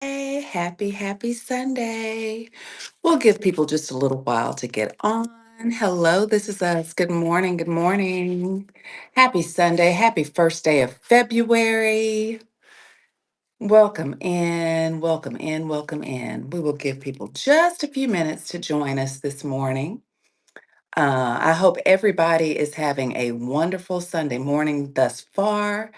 Hey, happy Sunday. We'll give people just a little while to get on. Hello, this is us. Good morning. Good morning. Happy Sunday. Happy first day of February. Welcome in. Welcome in. Welcome in. We will give people just a few minutes to join us this morning. I hope everybody is having a wonderful Sunday morning thus far.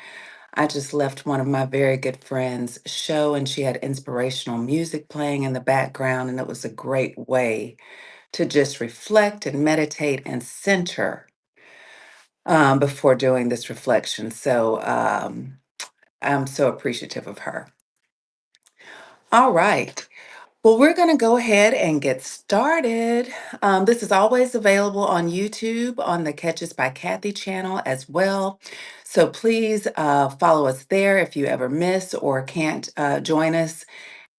I just left one of my very good friends' show, and she had inspirational music playing in the background, and it was a great way to just reflect and meditate and center before doing this reflection. So I'm so appreciative of her. All right. Well, we're going to go ahead and get started. This is always available on YouTube on the Catches by Cathy channel as well. So please follow us there if you ever miss or can't join us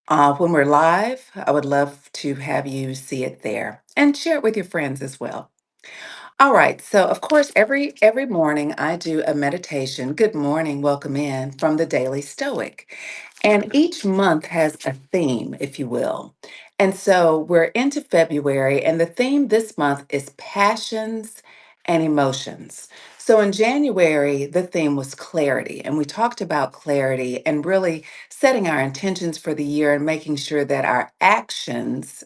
when we're live. I would love to have you see it there and share it with your friends as well. All right. So, of course, every morning I do a meditation. Good morning, welcome in from the Daily Stoic. And each month has a theme, if you will. And so we're into February, and the theme this month is passions and emotions. So in January, the theme was clarity, and we talked about clarity and really setting our intentions for the year and making sure that our actions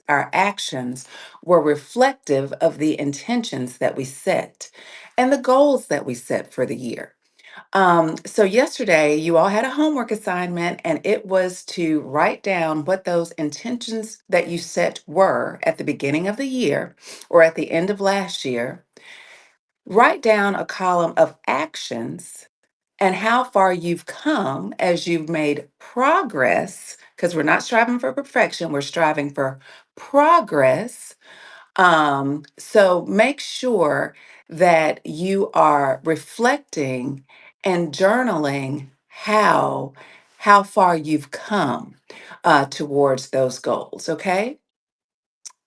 were reflective of the intentions that we set and the goals that we set for the year. So yesterday you all had a homework assignment, and it was to write down what those intentions that you set were at the beginning of the year or at the end of last year. Write down a column of actions and how far you've come as you've made progress, because we're not striving for perfection, we're striving for progress. So make sure that you are reflecting and journaling how far you've come towards those goals. Okay.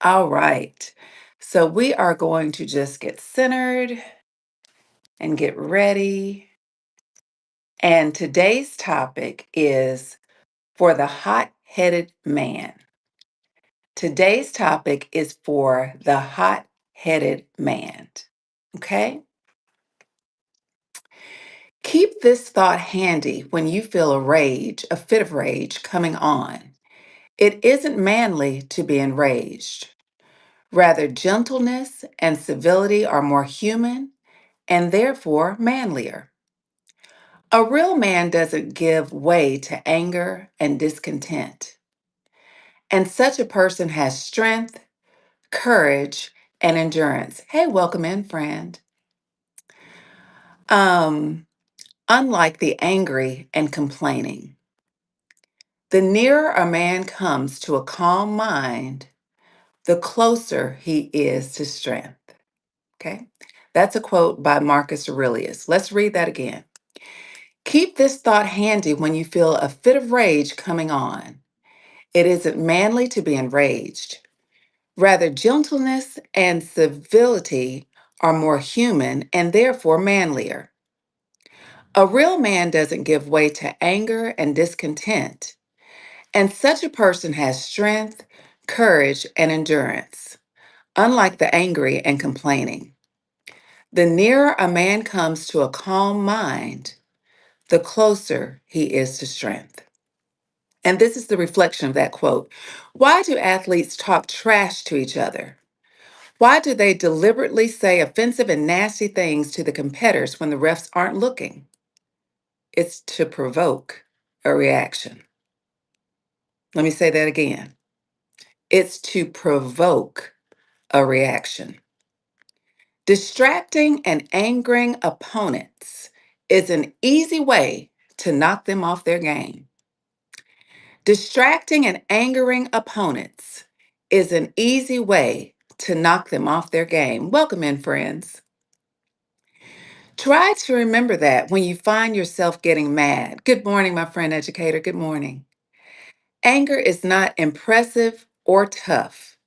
All right. So we are going to just get centered and get ready. And today's topic is for the hot-headed man. Today's topic is for the hot-headed man. Okay? Keep this thought handy when you feel a fit of rage coming on. It isn't manly to be enraged. Rather, gentleness and civility are more human and therefore manlier. A real man doesn't give way to anger and discontent, and such a person has strength, courage, and endurance. Hey, welcome in, friend. Um, Unlike the angry and complaining. The nearer a man comes to a calm mind, the closer he is to strength. Okay? That's a quote by Marcus Aurelius. Let's read that again. Keep this thought handy when you feel a fit of rage coming on. It isn't manly to be enraged. Rather, gentleness and civility are more human and therefore manlier. A real man doesn't give way to anger and discontent, and such a person has strength, courage, and endurance, unlike the angry and complaining. The nearer a man comes to a calm mind, the closer he is to strength. And this is the reflection of that quote. Why do athletes talk trash to each other? Why do they deliberately say offensive and nasty things to the competitors when the refs aren't looking? It's to provoke a reaction. Let me say that again. It's to provoke a reaction. Distracting and angering opponents is an easy way to knock them off their game. Distracting and angering opponents is an easy way to knock them off their game. Welcome in, friends. Try to remember that when you find yourself getting mad. Good morning, my friend educator. Good morning. Anger is not impressive or tough,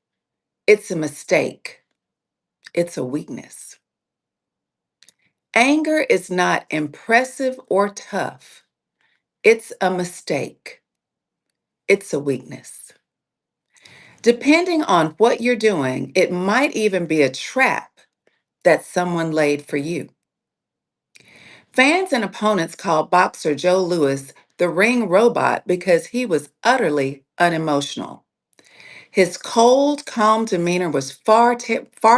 it's a mistake, it's a weakness. Anger is not impressive or tough, it's a mistake, it's a weakness. Depending on what you're doing, it might even be a trap that someone laid for you. Fans and opponents called boxer Joe Louis the ring robot because he was utterly unemotional. His cold, calm demeanor was far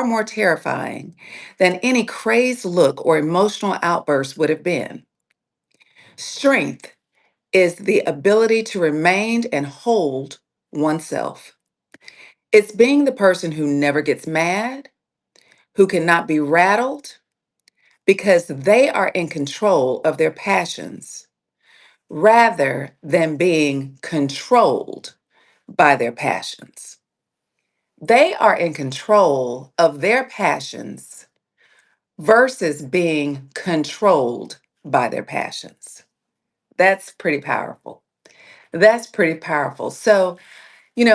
more terrifying than any crazed look or emotional outburst would have been. Strength is the ability to remain and hold oneself. It's being the person who never gets mad, who cannot be rattled because they are in control of their passions rather than being controlled by their passions. They are in control of their passions versus being controlled by their passions. That's pretty powerful. That's pretty powerful. So,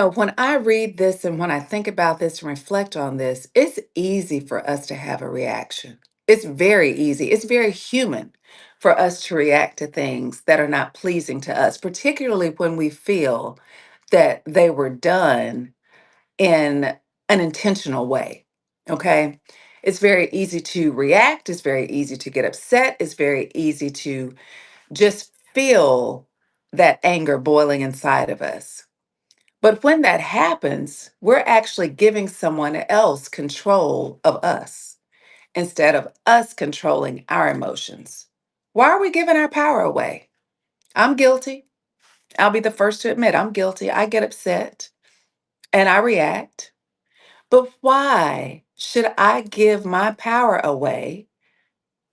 when I read this and when I think about this and reflect on this, it's easy for us to have a reaction. It's very easy. It's very human for us to react to things that are not pleasing to us, particularly when we feel that they were done in an intentional way. Okay. It's very easy to react. It's very easy to get upset. It's very easy to just feel that anger boiling inside of us. But when that happens, we're actually giving someone else control of us instead of us controlling our emotions. Why are we giving our power away? I'm guilty. I'll be the first to admit I'm guilty. I get upset and I react. But why should I give my power away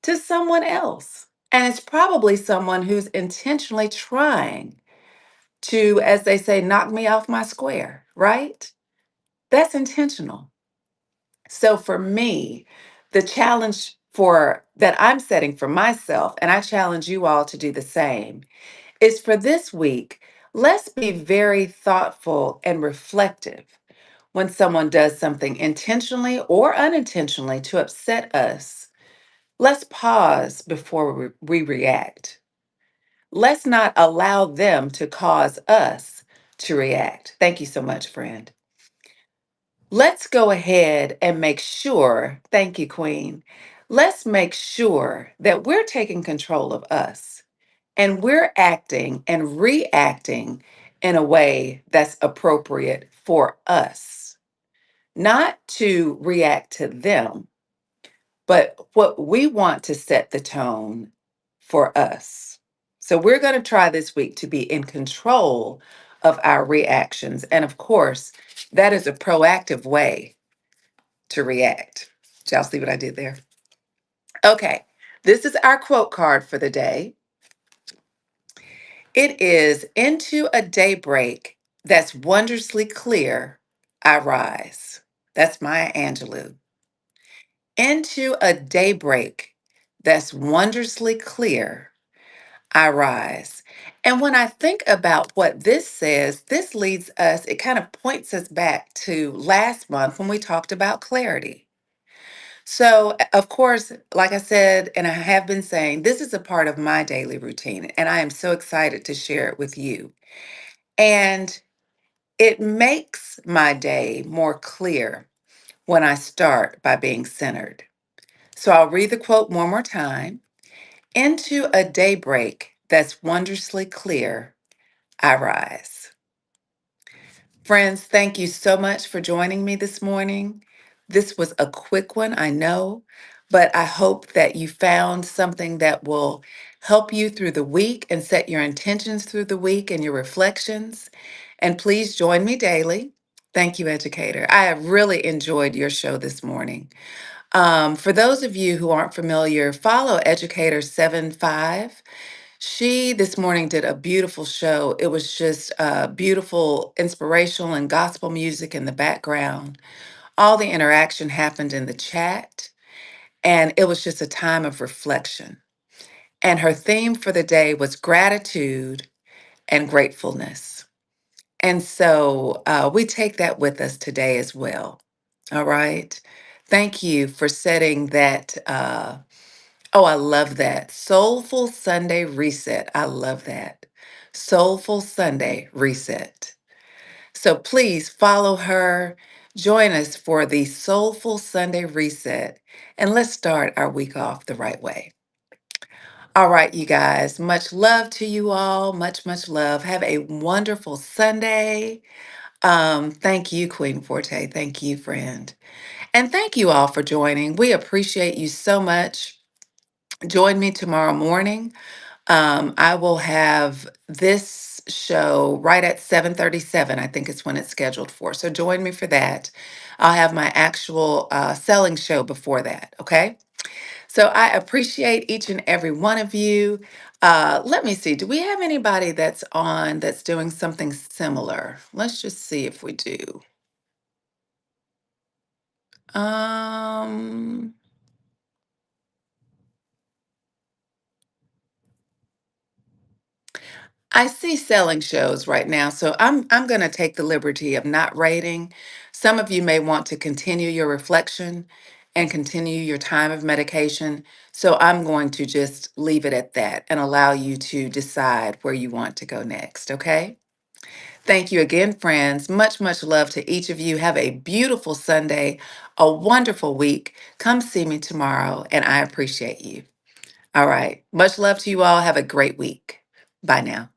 to someone else? And it's probably someone who's intentionally trying to, as they say, knock me off my square, right? That's intentional. So for me, the challenge for that I'm setting for myself, and I challenge you all to do the same, is for this week, let's be very thoughtful and reflective when someone does something intentionally or unintentionally to upset us. Let's pause before we react. Let's not allow them to cause us to react. Thank you so much, friend. Let's go ahead and make sure, thank you, Queen. Let's make sure that we're taking control of us and we're acting and reacting in a way that's appropriate for us, not to react to them, but what we want to set the tone for us. So we're going to try this week to be in control of our reactions. And of course, that is a proactive way to react. Did y'all see what I did there? Okay, this is our quote card for the day. It is into a daybreak that's wondrously clear, I rise. That's Maya Angelou. Into a daybreak that's wondrously clear, I rise. And when I think about what this says, this leads us, it kind of points us back to last month when we talked about clarity. So, of course, like I said, and I have been saying, this is a part of my daily routine, and I am so excited to share it with you. And it makes my day more clear when I start by being centered. So I'll read the quote one more time. Into a daybreak that's wondrously clear, I rise. Friends, thank you so much for joining me this morning. This was a quick one, I know, but I hope that you found something that will help you through the week and set your intentions through the week and your reflections. And please join me daily. Thank you, educator. I have really enjoyed your show this morning. For those of you who aren't familiar, follow Educator 75. She this morning did a beautiful show. It was just beautiful, inspirational, and gospel music in the background. All the interaction happened in the chat, and it was just a time of reflection. And her theme for the day was gratitude and gratefulness. And so we take that with us today as well. All right. Thank you for setting that. Oh, I love that. Soulful Sunday Reset. I love that. Soulful Sunday Reset. So please follow her. Join us for the Soulful Sunday Reset, and let's start our week off the right way. All right, you guys, much love to you all. Much, much love. Have a wonderful Sunday. Thank you, Queen Forte. Thank you, friend. And thank you all for joining. We appreciate you so much. Join me tomorrow morning. I will have this show right at 7:37. I think it's when it's scheduled for. So join me for that. I'll have my actual selling show before that. Okay. So I appreciate each and every one of you. Let me see. Do we have anybody that's on that's doing something similar? Let's just see if we do. Um, I see selling shows right now, so I'm going to take the liberty of not rating. Some of you may want to continue your reflection and continue your time of medication. So I'm going to just leave it at that and allow you to decide where you want to go next, okay? Thank you again, friends. Much, much love to each of you. Have a beautiful Sunday, a wonderful week. Come see me tomorrow, and I appreciate you. All right. Much love to you all. Have a great week. Bye now.